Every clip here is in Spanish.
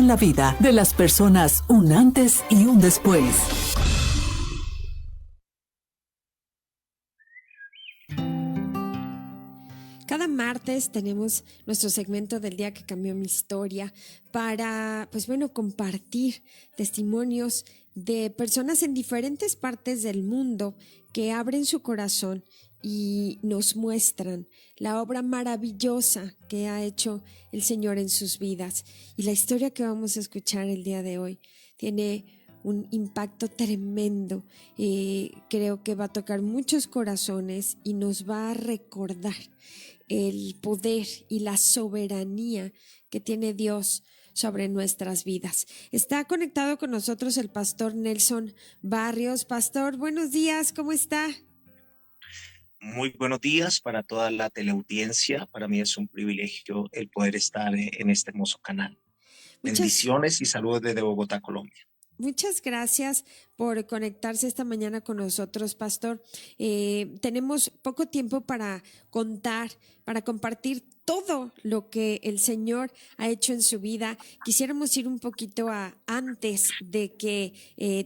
en la vida de las personas un antes y un después. Cada martes tenemos nuestro segmento del día que cambió mi historia para, compartir testimonios de personas en diferentes partes del mundo que abren su corazón y nos muestran la obra maravillosa que ha hecho el Señor en sus vidas. Y la historia que vamos a escuchar el día de hoy tiene un impacto tremendo. Creo que va a tocar muchos corazones y nos va a recordar el poder y la soberanía que tiene Dios sobre nuestras vidas. Está conectado con nosotros el pastor Nelson Barrios. Pastor, buenos días, ¿cómo está? Muy buenos días para toda la teleaudiencia. Para mí es un privilegio el poder estar en este hermoso canal. Bendiciones y saludos desde Bogotá, Colombia. Muchas gracias por conectarse esta mañana con nosotros, pastor. Tenemos poco tiempo para contar, para compartir todo lo que el Señor ha hecho en su vida. Quisiéramos ir un poquito antes de que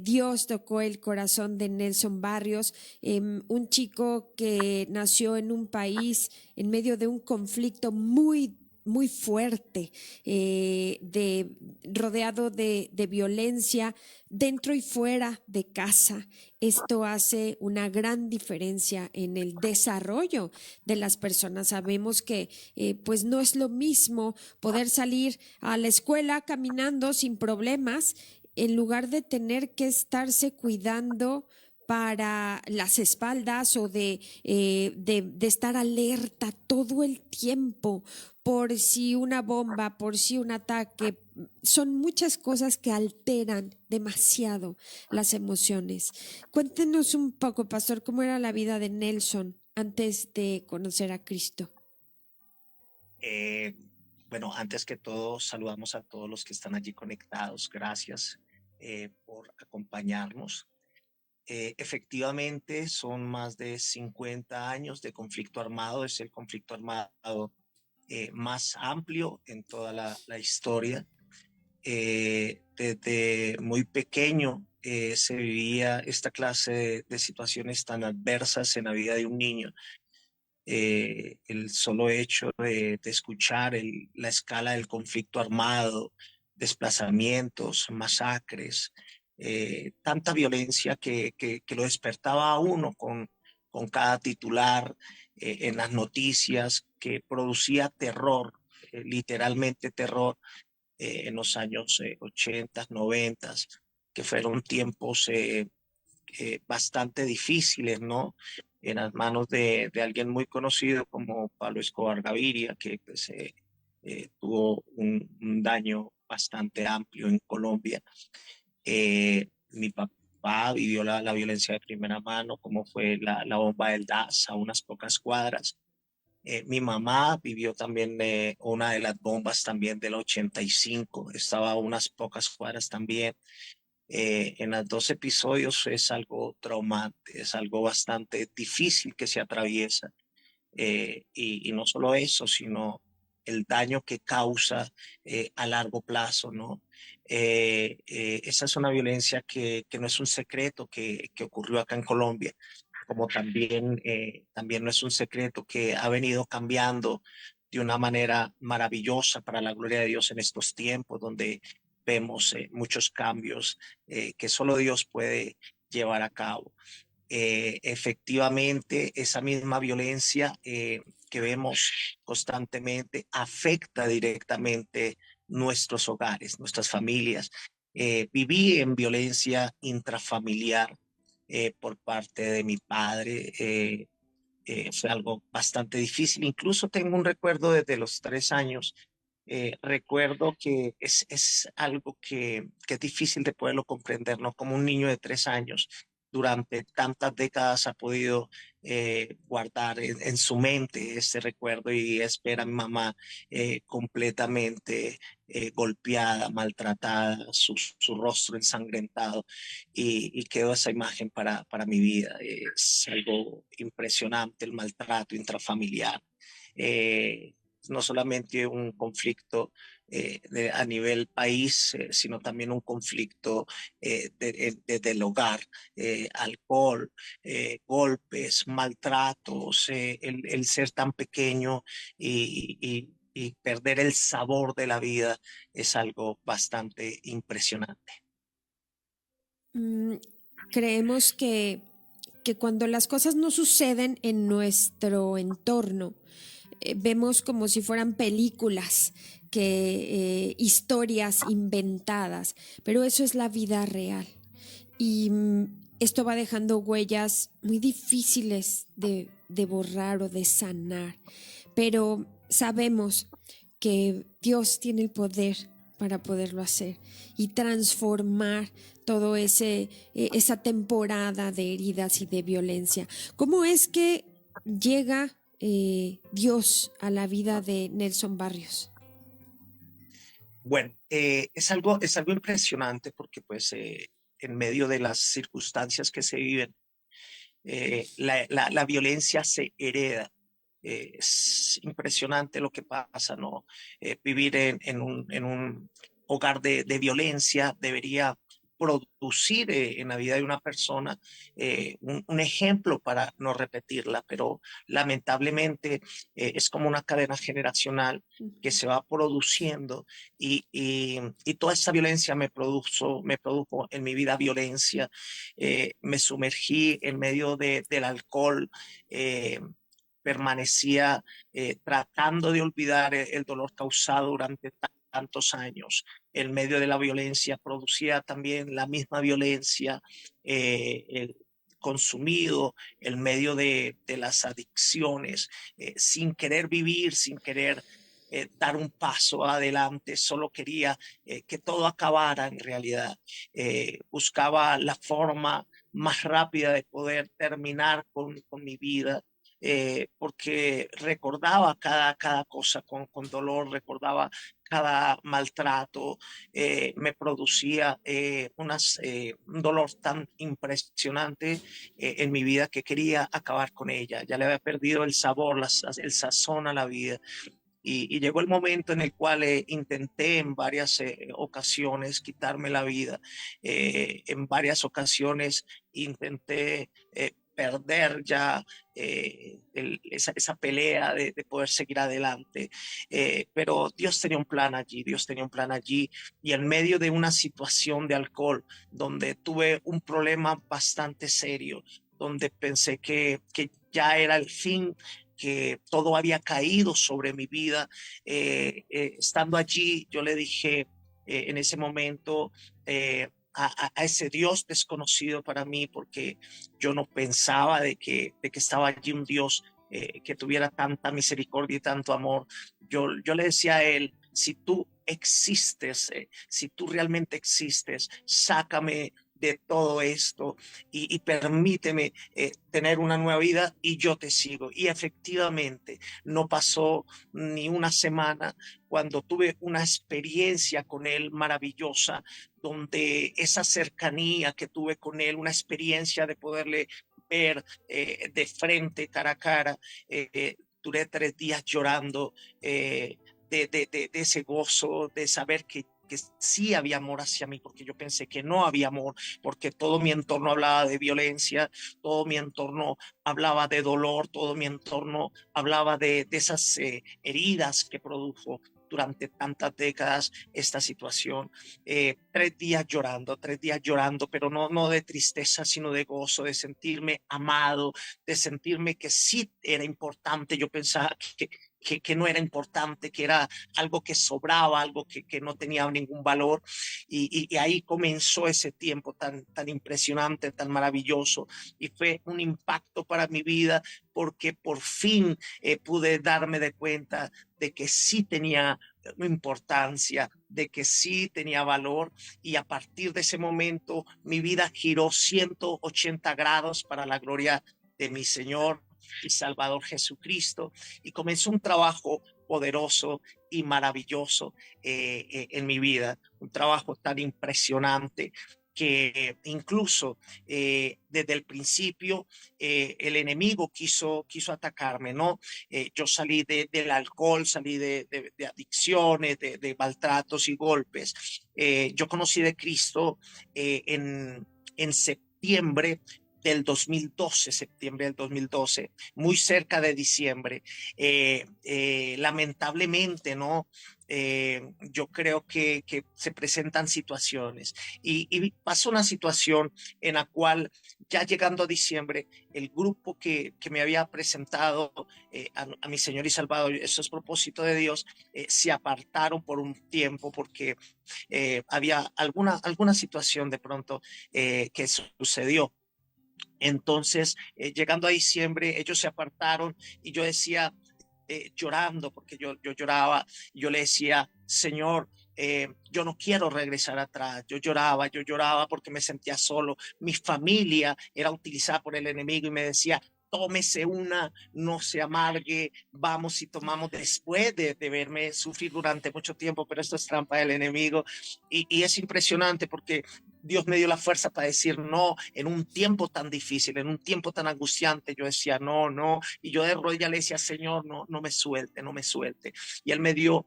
Dios tocó el corazón de Nelson Barrios, un chico que nació en un país en medio de un conflicto muy fuerte, rodeado de violencia dentro y fuera de casa. Esto hace una gran diferencia en el desarrollo de las personas. Sabemos que pues no es lo mismo poder salir a la escuela caminando sin problemas en lugar de tener que estarse cuidando para las espaldas o de estar alerta todo el tiempo por si una bomba, por si un ataque. Son muchas cosas que alteran demasiado las emociones. Cuéntenos un poco, pastor, cómo era la vida de Nelson antes de conocer a Cristo. Bueno, antes que todo, saludamos a todos los que están allí conectados. Gracias por acompañarnos. Efectivamente, son más de 50 años de conflicto armado. Es el conflicto armado más amplio en toda la historia. Desde muy pequeño se vivía esta clase de situaciones tan adversas en la vida de un niño. El solo hecho de escuchar la escala del conflicto armado, desplazamientos, masacres, tanta violencia que lo despertaba a uno con cada titular en las noticias, que producía terror, literalmente terror, en los años 80, 90, que fueron tiempos bastante difíciles, ¿no? En las manos de alguien muy conocido como Pablo Escobar Gaviria, que pues, tuvo un daño bastante amplio en Colombia. Mi papá vivió la violencia de primera mano, como fue la bomba del DAS a unas pocas cuadras. Mi mamá vivió también una de las bombas también del 85, estaba a unas pocas cuadras también. En los dos episodios es algo traumante, es algo bastante difícil que se atraviesa. Y no solo eso, sino el daño que causa a largo plazo, ¿no? Esa es una violencia que no es un secreto que ocurrió acá en Colombia, como también no es un secreto que ha venido cambiando de una manera maravillosa para la gloria de Dios en estos tiempos, donde vemos muchos cambios que solo Dios puede llevar a cabo. Efectivamente, esa misma violencia que vemos constantemente afecta directamente nuestros hogares, nuestras familias. Viví en violencia intrafamiliar por parte de mi padre. Fue algo bastante difícil. Incluso tengo un recuerdo desde los 3 años. Recuerdo que es algo que es difícil de poderlo comprender, ¿no? Como un niño de 3 años durante tantas décadas ha podido guardar en su mente este recuerdo y espera a mi mamá completamente golpeada, maltratada, su rostro ensangrentado y quedó esa imagen para mi vida. Es algo impresionante el maltrato intrafamiliar. No solamente un conflicto a nivel país, sino también un conflicto del hogar, alcohol, golpes, maltratos, el ser tan pequeño y perder el sabor de la vida es algo bastante impresionante. Mm, Creemos que cuando las cosas no suceden en nuestro entorno, vemos como si fueran películas, historias inventadas, pero eso es la vida real. Y esto va dejando huellas muy difíciles de borrar o de sanar, pero sabemos que Dios tiene el poder para poderlo hacer y transformar todo esa temporada de heridas y de violencia. ¿Cómo es que llega Dios a la vida de Nelson Barrios? Bueno, es algo impresionante porque pues en medio de las circunstancias que se viven, la violencia se hereda. Es impresionante lo que pasa, ¿no? Vivir en un hogar de violencia debería producir en la vida de una persona un ejemplo para no repetirla, pero lamentablemente es como una cadena generacional que se va produciendo y toda esta violencia me produjo en mi vida violencia. Me sumergí en medio del alcohol. Permanecía tratando de olvidar el dolor causado durante tantos años. En medio de la violencia producía también la misma violencia, consumido en medio de las adicciones, sin querer vivir, sin querer dar un paso adelante, solo quería que todo acabara en realidad. Buscaba la forma más rápida de poder terminar con mi vida, porque recordaba cada cosa con dolor, recordaba cada maltrato, me producía un dolor tan impresionante en mi vida que quería acabar con ella. Ya le había perdido el sabor, el sazón a la vida. Y llegó el momento en el cual intenté en varias ocasiones quitarme la vida. En varias ocasiones intenté perder ya esa pelea de poder seguir adelante. Pero Dios tenía un plan allí, Dios tenía un plan allí. Y en medio de una situación de alcohol, donde tuve un problema bastante serio, donde pensé que ya era el fin, que todo había caído sobre mi vida. Estando allí, yo le dije en ese momento a ese Dios desconocido para mí, porque yo no pensaba de que estaba allí un Dios que tuviera tanta misericordia y tanto amor. Yo le decía a él, si tú existes, si tú realmente existes, sácame de todo esto y permíteme tener una nueva vida y yo te sigo. Y efectivamente, no pasó ni una semana cuando tuve una experiencia con él maravillosa, donde esa cercanía que tuve con él, una experiencia de poderle ver de frente, cara a cara, duré 3 días llorando de ese gozo, de saber que sí había amor hacia mí, porque yo pensé que no había amor, porque todo mi entorno hablaba de violencia, todo mi entorno hablaba de dolor, todo mi entorno hablaba de esas heridas que produjo durante tantas décadas esta situación. 3 días llorando, pero no de tristeza, sino de gozo, de sentirme amado, de sentirme que sí era importante. Yo pensaba que no era importante, que era algo que sobraba, algo que no tenía ningún valor. Y ahí comenzó ese tiempo tan impresionante, tan maravilloso. Y fue un impacto para mi vida porque por fin pude darme de cuenta de que sí tenía importancia, de que sí tenía valor. Y a partir de ese momento mi vida giró 180 grados para la gloria de mi Señor y Salvador Jesucristo, y comenzó un trabajo poderoso y maravilloso en mi vida, un trabajo tan impresionante que incluso desde el principio el enemigo quiso atacarme, ¿no? Yo salí del alcohol, salí de adicciones, de maltratos y golpes. Yo conocí de Cristo en septiembre del 2012, septiembre del 2012, muy cerca de diciembre. Lamentablemente, ¿no? Yo creo que se presentan situaciones y pasó una situación en la cual ya llegando a diciembre, el grupo que me había presentado a mi Señor y Salvador, eso es propósito de Dios, se apartaron por un tiempo porque había alguna situación de pronto que sucedió. Entonces, llegando a diciembre, ellos se apartaron y yo decía, llorando, porque yo lloraba, yo le decía, Señor, yo no quiero regresar atrás. Yo lloraba porque me sentía solo. Mi familia era utilizada por el enemigo y me decía, tómese una, no se amargue, vamos y tomamos después de verme sufrir durante mucho tiempo, pero esto es trampa del enemigo y es impresionante porque Dios me dio la fuerza para decir no en un tiempo tan difícil, en un tiempo tan angustiante. Yo decía no, no, y yo de rodillas le decía, Señor, no, no me suelte, no me suelte. Y Él me dio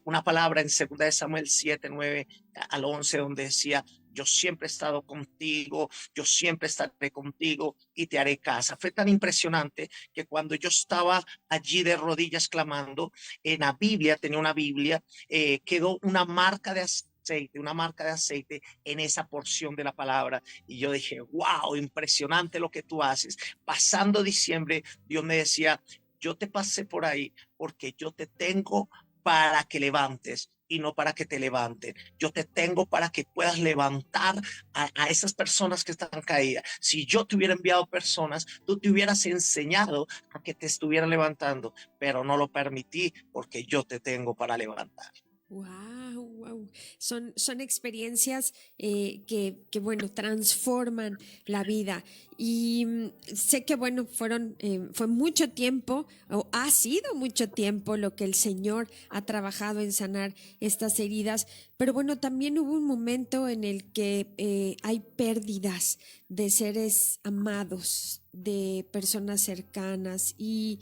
una palabra en 2 de Samuel 7, 9 al 11, donde decía, yo siempre he estado contigo, yo siempre estaré contigo y te haré casa. Fue tan impresionante que cuando yo estaba allí de rodillas clamando, en la Biblia, tenía una Biblia, quedó una marca de aceite en esa porción de la palabra. Y yo dije, wow, impresionante lo que tú haces. Pasando diciembre, Dios me decía, yo te pasé por ahí porque yo te tengo para que levantes y no para que te levanten. Yo te tengo para que puedas levantar a esas personas que están caídas. Si yo te hubiera enviado personas, tú te hubieras enseñado a que te estuvieran levantando, pero no lo permití porque yo te tengo para levantar. Wow, wow. Son experiencias bueno, transforman la vida. Y sé que, bueno, fue mucho tiempo, o ha sido mucho tiempo lo que el Señor ha trabajado en sanar estas heridas, pero bueno, también hubo un momento en el que hay pérdidas de seres amados, de personas cercanas y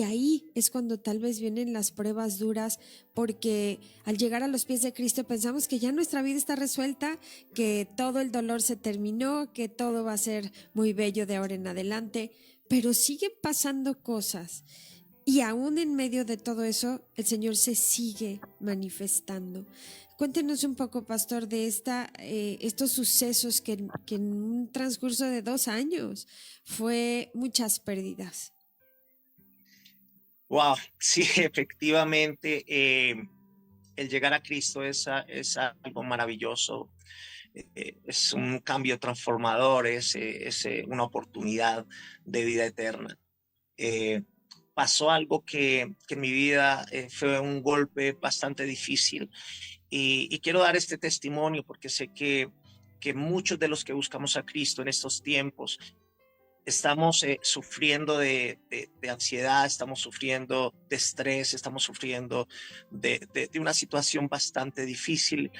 ahí es cuando tal vez vienen las pruebas duras, porque al llegar a los pies de Cristo pensamos que ya nuestra vida está resuelta, que todo el dolor se terminó, que todo va a ser muy bello de ahora en adelante, pero siguen pasando cosas. Y aún en medio de todo eso, el Señor se sigue manifestando. Cuéntenos un poco, pastor, de estos sucesos que en un transcurso de 2 años fue muchas pérdidas. Wow, sí, efectivamente, el llegar a Cristo es algo maravilloso, es un cambio transformador, es una oportunidad de vida eterna. Eh, Pasó algo que en mi vida fue un golpe bastante difícil y quiero dar este testimonio porque sé que muchos de los que buscamos a Cristo en estos tiempos estamos sufriendo de ansiedad, estamos sufriendo de estrés, estamos sufriendo de una situación bastante difícil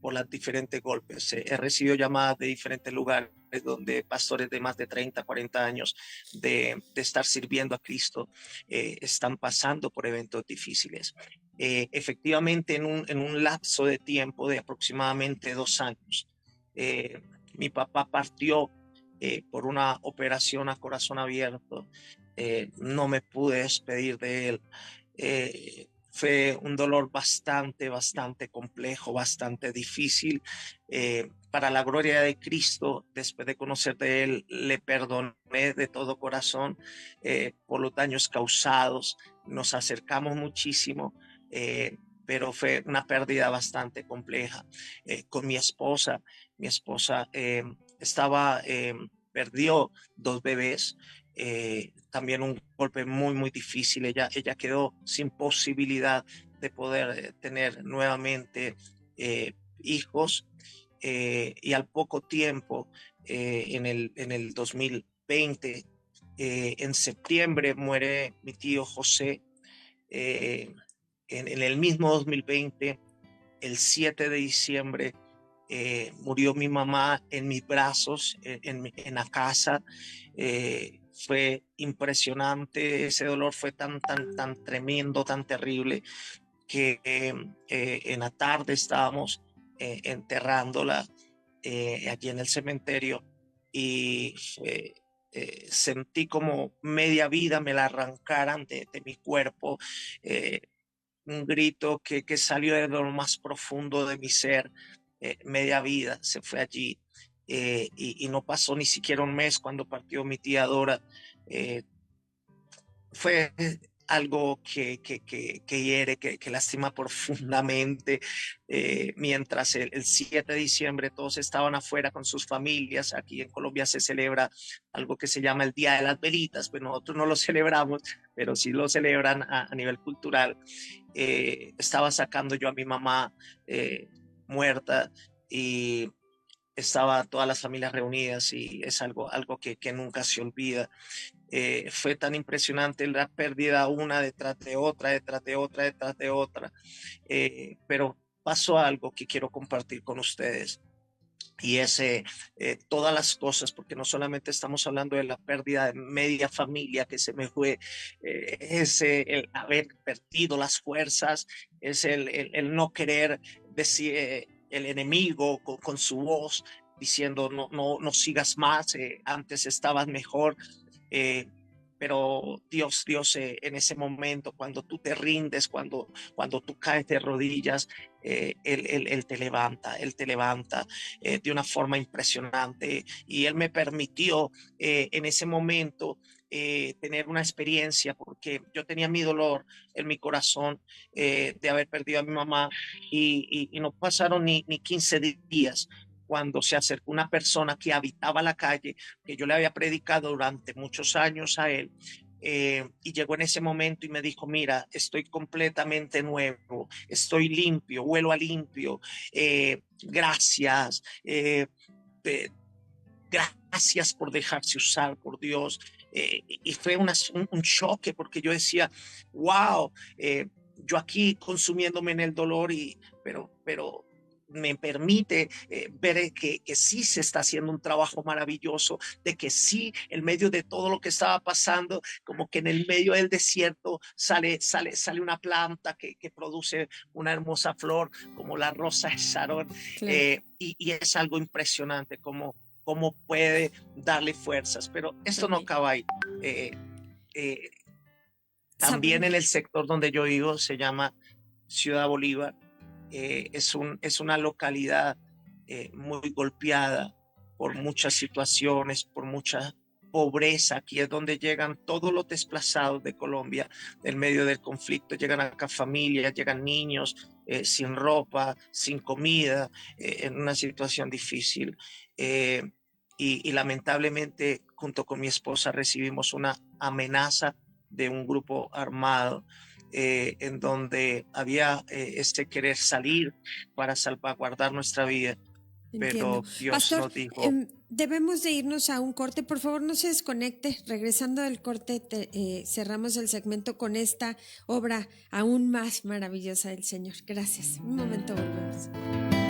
por los diferentes golpes. He recibido llamadas de diferentes lugares donde pastores de más de 30, 40 años de estar sirviendo a Cristo están pasando por eventos difíciles. Efectivamente, en un lapso de tiempo de aproximadamente 2 años, mi papá partió por una operación a corazón abierto. No me pude despedir de él. Fue un dolor bastante complejo, bastante difícil. Para la gloria de Cristo, después de conocer de él, le perdoné de todo corazón por los daños causados. Nos acercamos muchísimo, pero fue una pérdida bastante compleja. Con mi esposa perdió 2 bebés, también un golpe muy difícil. Ella quedó sin posibilidad de poder tener nuevamente hijos, y al poco tiempo, en el 2020, en septiembre, muere mi tío José. En el mismo 2020, el 7 de diciembre, Murió mi mamá en mis brazos, en la casa. Fue impresionante, ese dolor fue tan tremendo, tan terrible, que en la tarde estábamos enterrándola allí en el cementerio, y sentí como media vida me la arrancaran de mi cuerpo, eh, un grito que salió de lo más profundo de mi ser. Media vida se fue allí, y no pasó ni siquiera un mes cuando partió mi tía Dora. Eh, Fue algo que hiere, que lastima profundamente. Mientras el 7 de diciembre todos estaban afuera con sus familias, aquí en Colombia se celebra algo que se llama el Día de las Velitas. Pues nosotros no lo celebramos, pero sí lo celebran a nivel cultural. Estaba sacando yo a mi mamá muerta, y estaba todas las familias reunidas, y es algo que nunca se olvida. Fue tan impresionante la pérdida, una detrás de otra, detrás de otra, detrás de otra. Pero pasó algo que quiero compartir con ustedes, y es todas las cosas, porque no solamente estamos hablando de la pérdida de media familia que se me fue, es el haber perdido las fuerzas, es el no querer decir, el enemigo con su voz diciendo no sigas más, antes estabas mejor. eh, pero Dios, en ese momento, cuando tú te rindes, cuando tú caes de rodillas, él te levanta de una forma impresionante. Y Él me permitió en ese momento tener una experiencia, porque yo tenía mi dolor en mi corazón de haber perdido a mi mamá, y no pasaron ni 15 días cuando se acercó una persona que habitaba la calle, que yo le había predicado durante muchos años a él. Y llegó en ese momento y me dijo: mira, estoy completamente nuevo, estoy limpio, huelo a limpio, gracias, gracias por dejarse usar por Dios. Y fue un choque, porque yo decía: wow, yo aquí consumiéndome en el dolor, pero me permite ver que sí se está haciendo un trabajo maravilloso, de que sí, en medio de todo lo que estaba pasando, como que en el medio del desierto sale una planta que produce una hermosa flor, como la rosa de Sarón. Claro. Y es algo impresionante cómo puede darle fuerzas. Pero esto no acaba ahí. Eh, También en el sector donde yo vivo, se llama Ciudad Bolívar. Es una localidad muy golpeada por muchas situaciones, por mucha pobreza. Aquí es donde llegan todos los desplazados de Colombia en medio del conflicto. Llegan acá familias, llegan niños sin ropa, sin comida, en una situación difícil. Y lamentablemente, junto con mi esposa, recibimos una amenaza de un grupo armado, en donde había este querer salir para salvaguardar nuestra vida. Entiendo. Pero Dios Pastor, nos dijo: debemos de irnos a un corte. Por favor, no se desconecte. Regresando del corte, cerramos el segmento con esta obra aún más maravillosa del Señor. Gracias. Un momento, volvemos.